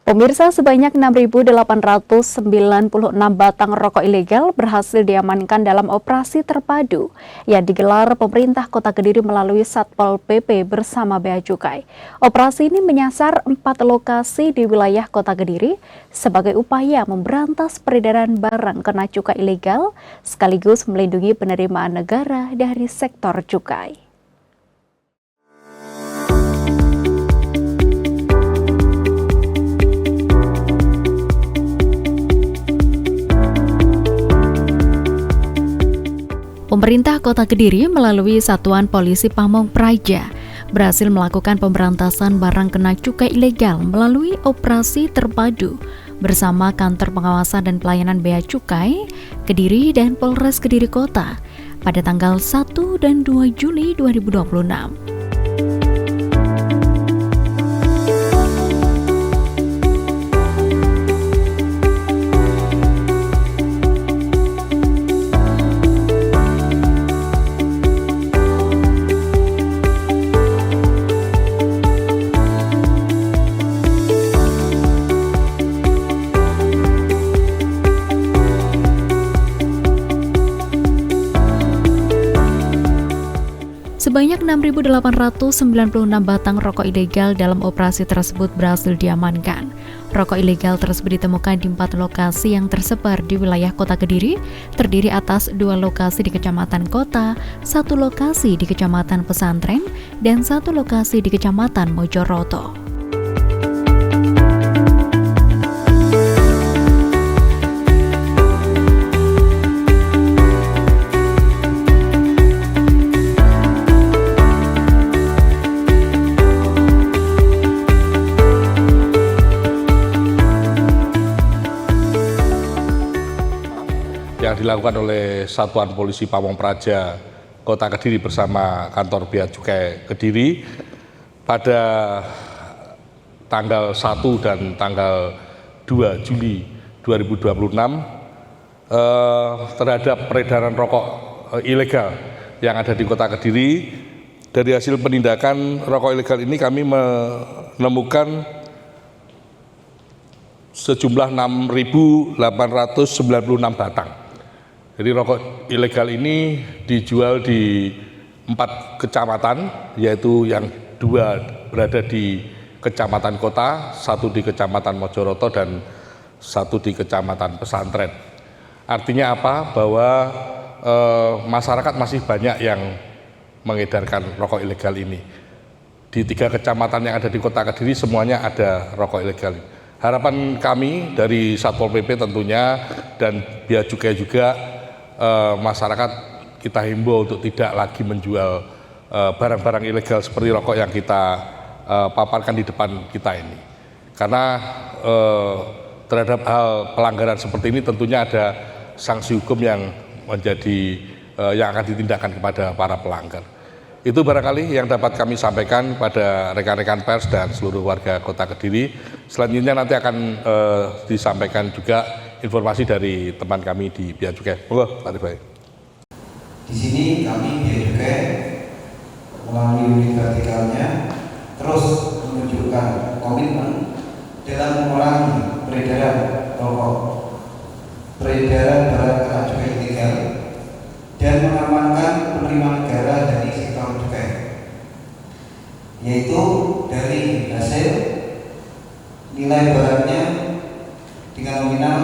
Pemirsa, sebanyak 6.896 batang rokok ilegal berhasil diamankan dalam operasi terpadu yang digelar pemerintah Kota Kediri melalui Satpol PP bersama Bea Cukai. Operasi ini menyasar 4 lokasi di wilayah Kota Kediri sebagai upaya memberantas peredaran barang kena cukai ilegal sekaligus melindungi penerimaan negara dari sektor cukai. Pemerintah Kota Kediri melalui Satuan Polisi Pamong Praja berhasil melakukan pemberantasan barang kena cukai ilegal melalui operasi terpadu bersama Kantor Pengawasan dan Pelayanan Bea Cukai Kediri dan Polres Kediri Kota pada tanggal 1 dan 2 Juli 2026. Sebanyak 6.896 batang rokok ilegal dalam operasi tersebut berhasil diamankan. Rokok ilegal tersebut ditemukan di 4 lokasi yang tersebar di wilayah Kota Kediri, terdiri atas 2 lokasi di Kecamatan Kota, 1 lokasi di Kecamatan Pesantren, dan 1 lokasi di Kecamatan Mojoroto. Yang dilakukan oleh Satuan Polisi Pamong Praja Kota Kediri bersama Kantor Bea Cukai Kediri pada tanggal 1 dan tanggal 2 Juli 2026 terhadap peredaran rokok ilegal yang ada di Kota Kediri. Dari hasil penindakan rokok ilegal ini kami menemukan sejumlah 6.896 batang. Jadi rokok ilegal ini dijual di 4 kecamatan, yaitu yang 2 berada di Kecamatan Kota, 1 di Kecamatan Mojoroto, dan 1 di Kecamatan Pesantren. Artinya apa? Bahwa masyarakat masih banyak yang mengedarkan rokok ilegal ini. Di 3 kecamatan yang ada di Kota Kediri semuanya ada rokok ilegal. Harapan kami dari Satpol PP tentunya dan Bea Cukai juga, masyarakat kita himbau untuk tidak lagi menjual barang-barang ilegal seperti rokok yang kita paparkan di depan kita ini. Karena terhadap hal pelanggaran seperti ini tentunya ada sanksi hukum yang yang akan ditindakkan kepada para pelanggar. Itu barangkali yang dapat kami sampaikan pada rekan-rekan pers dan seluruh warga Kota Kediri. Selanjutnya nanti akan disampaikan juga informasi dari teman kami di Bea Cukai. Monggo, Pak Rifai. Di sini kami Bea Cukai melalui unit vertikalnya terus menunjukkan komitmen dalam mengurangi peredaran rokok, peredaran barang kena cukai ilegal, dan mengamankan penerimaan negara dari sektor cukai, yaitu dari hasil nilai barangnya dengan nominal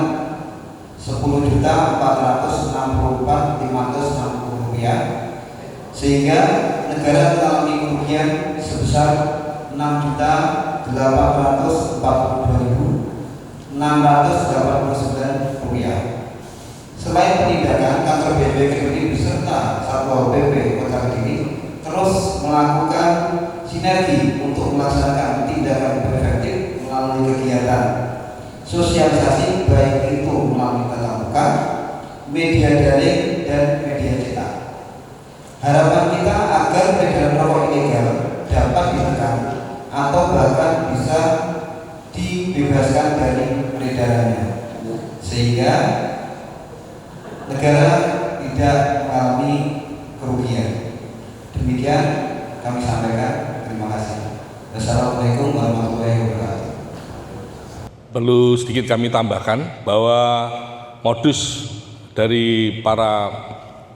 Rp10.464.560, sehingga negara mengalami kerugian sebesar Rp6.842.689. Selain penindakan, Kantor Bea Cukai Kediri beserta Satpol PP Kota Kediri terus melakukan sinergi untuk melaksanakan tindakan preventif melalui kegiatan sosialisasi, baik itu melalui tatap muka, media daring, dan media cetak. Harapan kita agar peredaran rokok ilegal dapat ditekan atau bahkan bisa dibebaskan dari peredarannya, sehingga negara tidak mengalami kerugian. Demikian kami sampaikan. Terima kasih. Wassalamualaikum warahmatullahi wabarakatuh. Perlu sedikit kami tambahkan bahwa modus dari para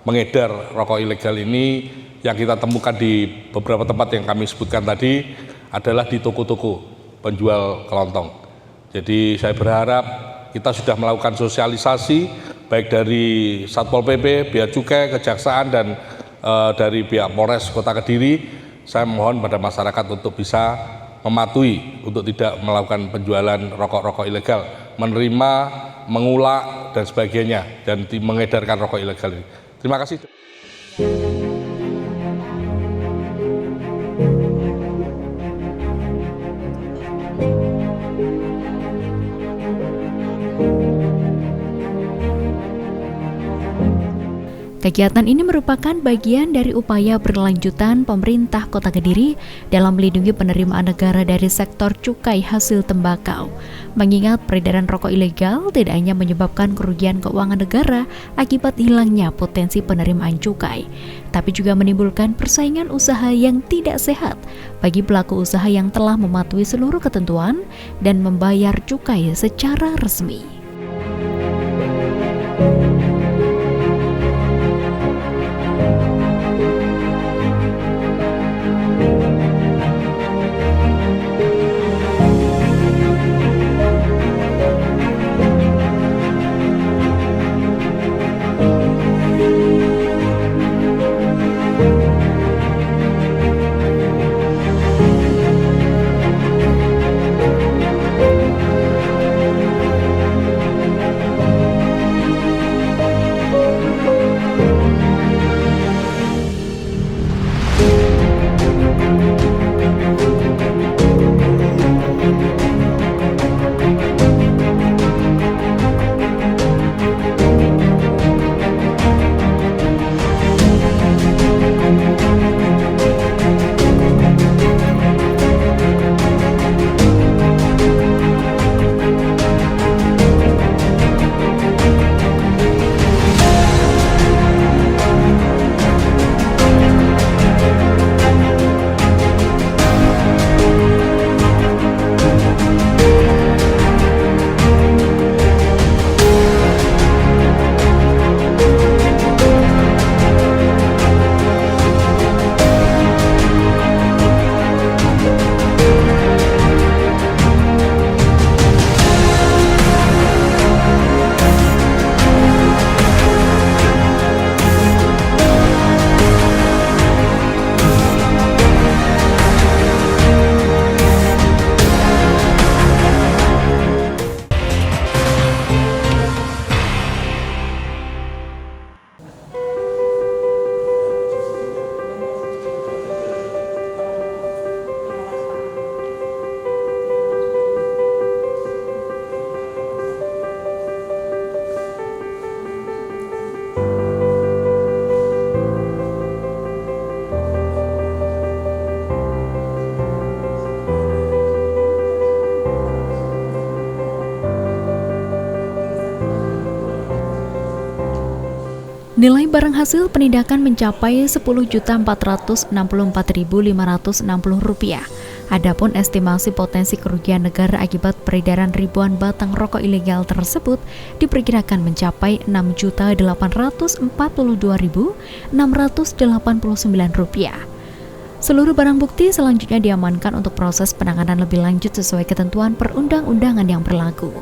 mengedar rokok ilegal ini yang kita temukan di beberapa tempat yang kami sebutkan tadi adalah di toko-toko penjual kelontong. Jadi saya berharap kita sudah melakukan sosialisasi baik dari Satpol PP, Bea Cukai, Kejaksaan dan dari pihak Polres Kota Kediri. Saya mohon pada masyarakat untuk bisa mematuhi untuk tidak melakukan penjualan rokok-rokok ilegal, menerima, mengulak dan sebagainya, dan mengedarkan rokok ilegal ini. Terima kasih. Kegiatan ini merupakan bagian dari upaya berlanjutan pemerintah Kota Kediri dalam melindungi penerimaan negara dari sektor cukai hasil tembakau. Mengingat peredaran rokok ilegal tidak hanya menyebabkan kerugian keuangan negara akibat hilangnya potensi penerimaan cukai, tapi juga menimbulkan persaingan usaha yang tidak sehat bagi pelaku usaha yang telah mematuhi seluruh ketentuan dan membayar cukai secara resmi. Nilai barang hasil penindakan mencapai Rp10.464.560. Adapun estimasi potensi kerugian negara akibat peredaran ribuan batang rokok ilegal tersebut diperkirakan mencapai Rp6.842.689. Seluruh barang bukti selanjutnya diamankan untuk proses penanganan lebih lanjut sesuai ketentuan perundang-undangan yang berlaku.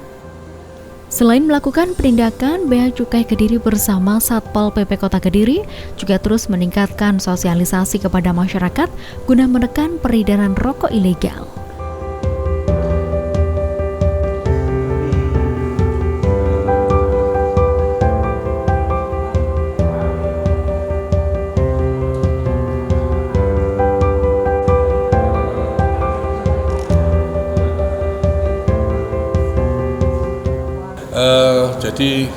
Selain melakukan penindakan, Bea Cukai Kediri bersama Satpol PP Kota Kediri juga terus meningkatkan sosialisasi kepada masyarakat guna menekan peredaran rokok ilegal. Jadi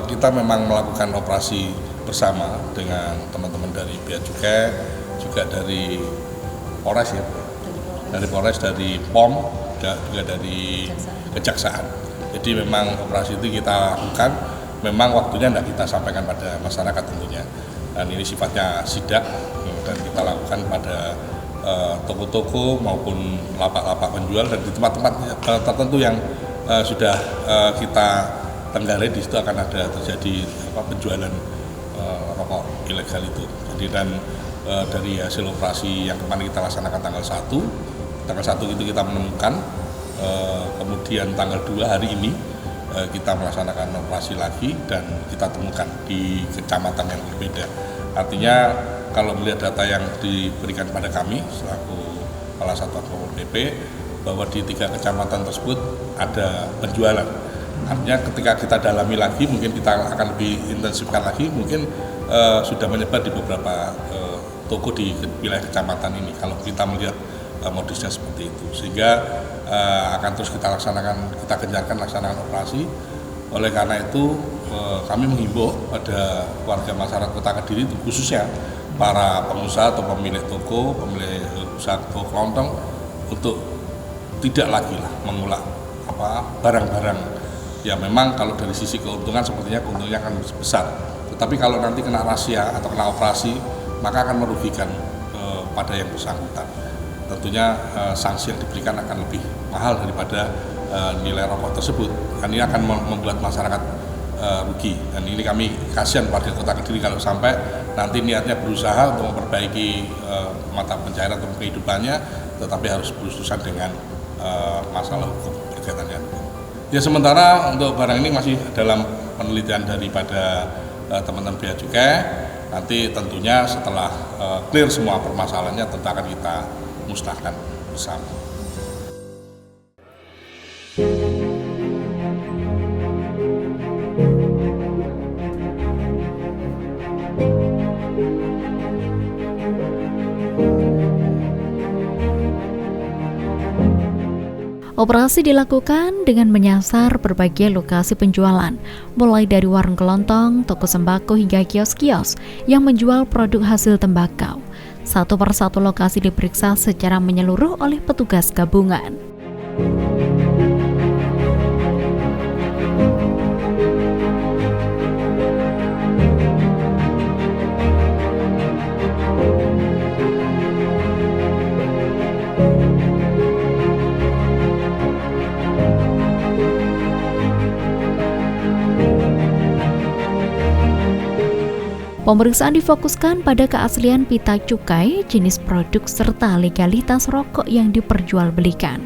kita memang melakukan operasi bersama dengan teman-teman dari Bea Cukai, juga dari Polres ya, dari Polres, dari POM, juga dari Kejaksaan. Jadi memang operasi itu kita lakukan, memang waktunya tidak kita sampaikan pada masyarakat tentunya. Dan ini sifatnya sidak dan kita lakukan pada toko-toko maupun lapak-lapak penjual dan di tempat-tempat tertentu yang sudah kita tenggarai, di situ akan ada terjadi penjualan rokok ilegal itu. Jadi dan dari hasil operasi yang kemarin kita laksanakan tanggal 1 itu kita menemukan, kemudian tanggal 2 hari ini kita melaksanakan operasi lagi dan kita temukan di kecamatan yang berbeda. Artinya kalau melihat data yang diberikan pada kami selaku Kepala Satuan Satpol PP bahwa di 3 kecamatan tersebut ada penjualan. Artinya ketika kita dalami lagi, mungkin kita akan lebih intensifkan lagi, mungkin sudah menyebar di beberapa toko di wilayah kecamatan ini kalau kita melihat modusnya seperti itu. Sehingga akan terus kita laksanakan, kita gencarkan laksanakan operasi. Oleh karena itu kami menghimbau pada warga masyarakat Kota Kediri, khususnya para pengusaha atau pemilik toko, pemilik usaha toko kelontong, untuk tidak lagi mengulang barang-barang ya memang kalau dari sisi keuntungan sepertinya keuntungannya akan besar. Tetapi kalau nanti kena razia atau kena operasi, maka akan merugikan pada yang bersangkutan. Tentunya sanksi yang diberikan akan lebih mahal daripada nilai rokok tersebut. Dan ini akan membuat masyarakat rugi. Dan ini kami kasihan warga Kota Kediri kalau sampai nanti niatnya berusaha untuk memperbaiki mata pencaharian atau kehidupannya, tetapi harus berurusan dengan masalah hukum berkaitan dengan hukum. Ya sementara untuk barang ini masih dalam penelitian daripada teman-teman Bea Cukai. Nanti tentunya setelah clear semua permasalahannya tentu akan kita musnahkan bersama. Operasi dilakukan dengan menyasar berbagai lokasi penjualan, mulai dari warung kelontong, toko sembako hingga kios-kios yang menjual produk hasil tembakau. Satu persatu lokasi diperiksa secara menyeluruh oleh petugas gabungan. Pemeriksaan difokuskan pada keaslian pita cukai, jenis produk, serta legalitas rokok yang diperjualbelikan.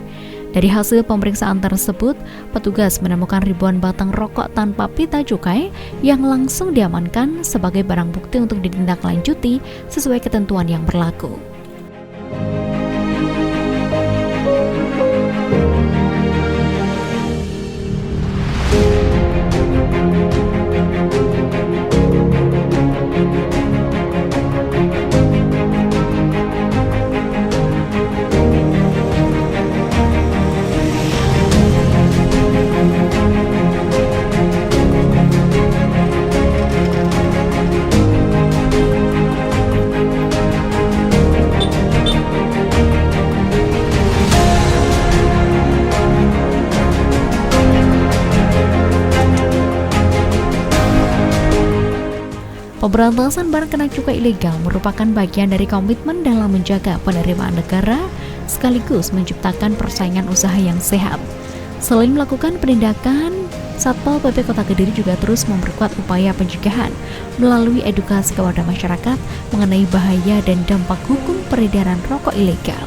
Dari hasil pemeriksaan tersebut, petugas menemukan ribuan batang rokok tanpa pita cukai yang langsung diamankan sebagai barang bukti untuk ditindaklanjuti sesuai ketentuan yang berlaku. Pemberantasan barang kena cukai ilegal merupakan bagian dari komitmen dalam menjaga penerimaan negara sekaligus menciptakan persaingan usaha yang sehat. Selain melakukan penindakan, Satpol PP Kota Kediri juga terus memperkuat upaya pencegahan melalui edukasi kepada masyarakat mengenai bahaya dan dampak hukum peredaran rokok ilegal.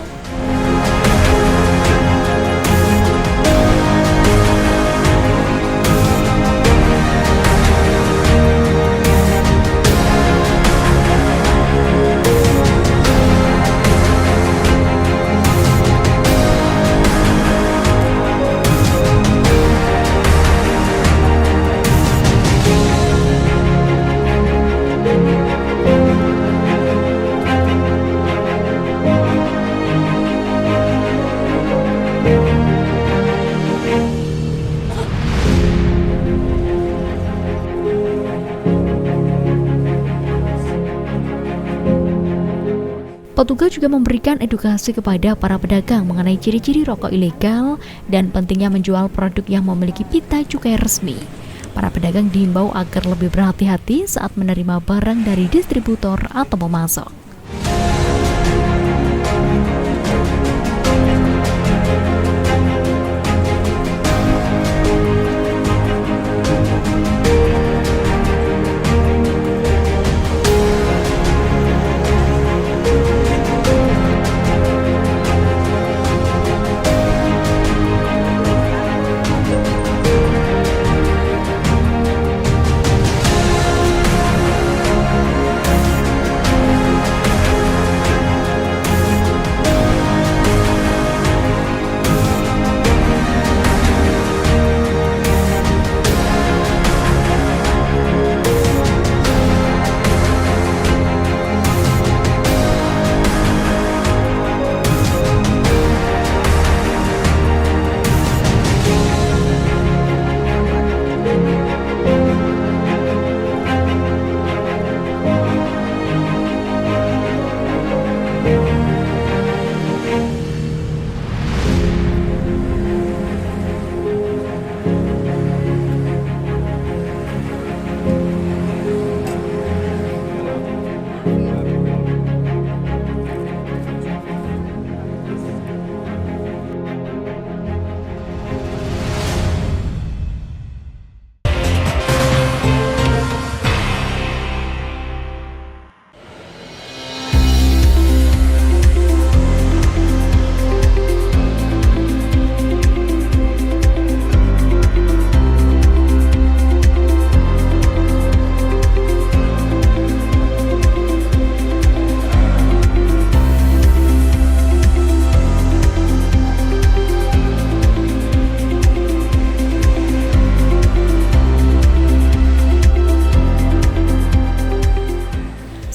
Petugas juga memberikan edukasi kepada para pedagang mengenai ciri-ciri rokok ilegal dan pentingnya menjual produk yang memiliki pita cukai resmi. Para pedagang diimbau agar lebih berhati-hati saat menerima barang dari distributor atau pemasok.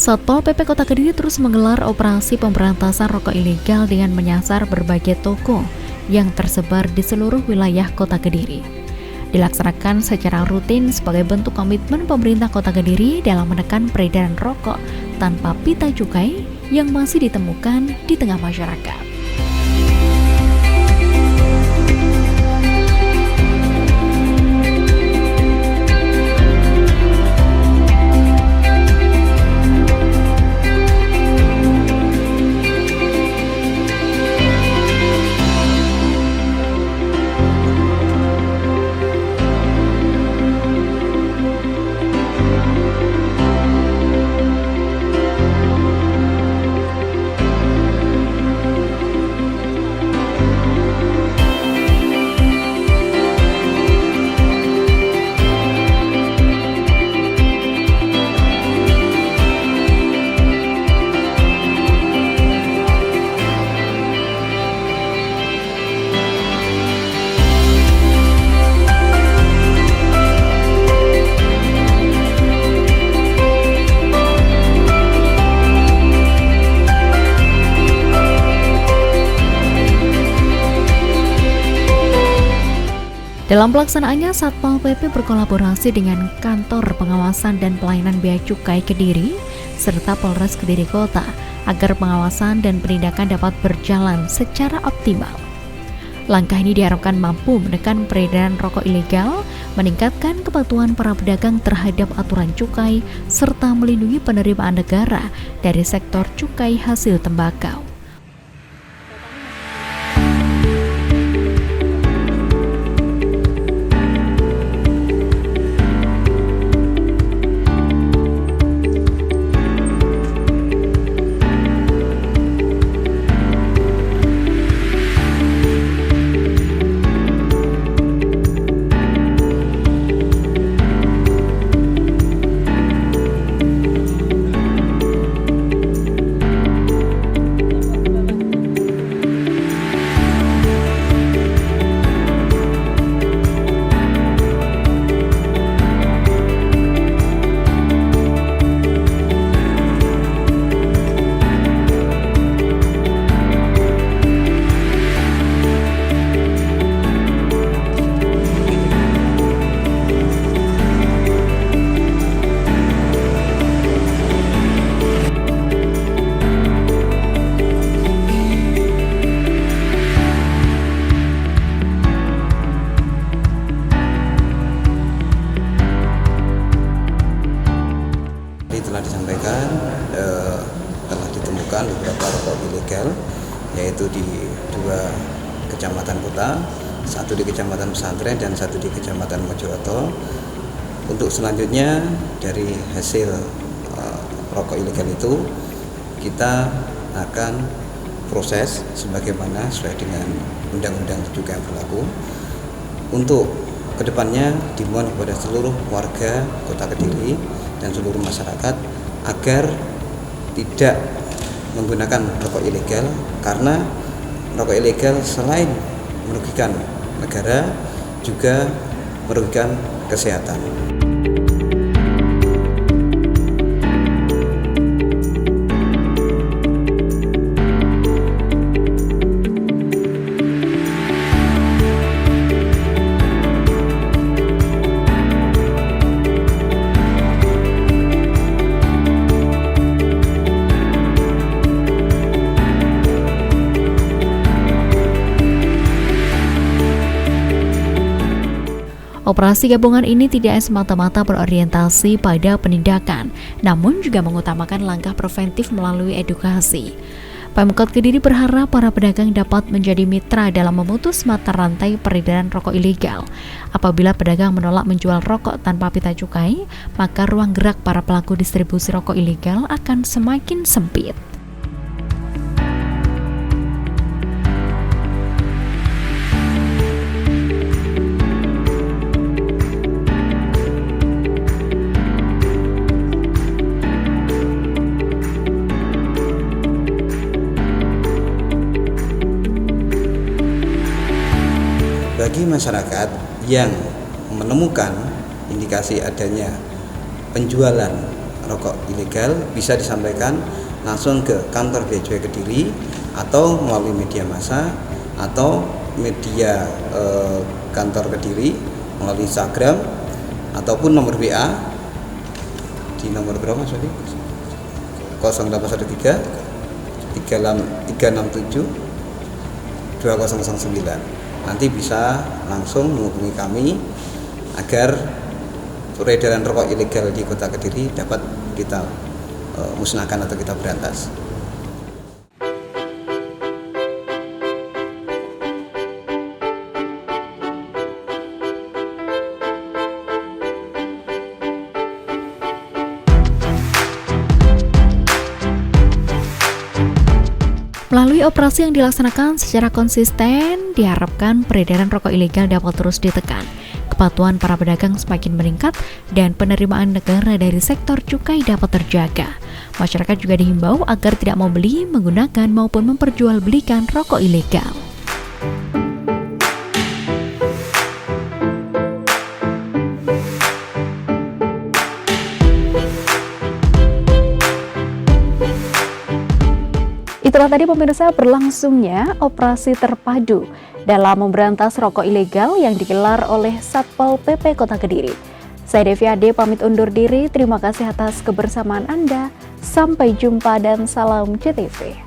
Satpol PP Kota Kediri terus menggelar operasi pemberantasan rokok ilegal dengan menyasar berbagai toko yang tersebar di seluruh wilayah Kota Kediri. Dilaksanakan secara rutin sebagai bentuk komitmen pemerintah Kota Kediri dalam menekan peredaran rokok tanpa pita cukai yang masih ditemukan di tengah masyarakat. Dalam pelaksanaannya, Satpol PP berkolaborasi dengan Kantor Pengawasan dan Pelayanan Bea Cukai Kediri serta Polres Kediri Kota agar pengawasan dan penindakan dapat berjalan secara optimal. Langkah ini diharapkan mampu menekan peredaran rokok ilegal, meningkatkan kepatuhan para pedagang terhadap aturan cukai, serta melindungi penerimaan negara dari sektor cukai hasil tembakau. Telah disampaikan telah ditemukan beberapa rokok ilegal, yaitu di 2 kecamatan kota, 1 di Kecamatan Pesantren dan 1 di Kecamatan Mojokerto. Untuk selanjutnya dari hasil rokok ilegal itu kita akan proses sebagaimana sesuai dengan undang-undang juga yang berlaku. Untuk kedepannya dimohon kepada seluruh warga Kota Kediri dan seluruh masyarakat agar tidak menggunakan rokok ilegal, karena rokok ilegal selain merugikan negara juga merugikan kesehatan. Operasi gabungan ini tidak semata-mata berorientasi pada penindakan, namun juga mengutamakan langkah preventif melalui edukasi. Pemkot Kediri berharap para pedagang dapat menjadi mitra dalam memutus mata rantai peredaran rokok ilegal. Apabila pedagang menolak menjual rokok tanpa pita cukai, maka ruang gerak para pelaku distribusi rokok ilegal akan semakin sempit. Bagi masyarakat yang menemukan indikasi adanya penjualan rokok ilegal bisa disampaikan langsung ke kantor Bea Cukai Kediri atau melalui media massa atau media kantor Kediri melalui Instagram ataupun nomor WA di nomor berapa Mas Wadi? 0813 367 2009. Nanti bisa langsung menghubungi kami agar peredaran rokok ilegal di Kota Kediri dapat kita musnahkan atau kita berantas. Melalui operasi yang dilaksanakan secara konsisten, diharapkan peredaran rokok ilegal dapat terus ditekan, kepatuhan para pedagang semakin meningkat, dan penerimaan negara dari sektor cukai dapat terjaga. Masyarakat juga dihimbau agar tidak membeli, menggunakan, maupun memperjualbelikan rokok ilegal. Itulah tadi pemirsa berlangsungnya operasi terpadu dalam memberantas rokok ilegal yang digelar oleh Satpol PP Kota Kediri. Saya Devi Ade pamit undur diri, terima kasih atas kebersamaan Anda. Sampai jumpa dan salam CTV.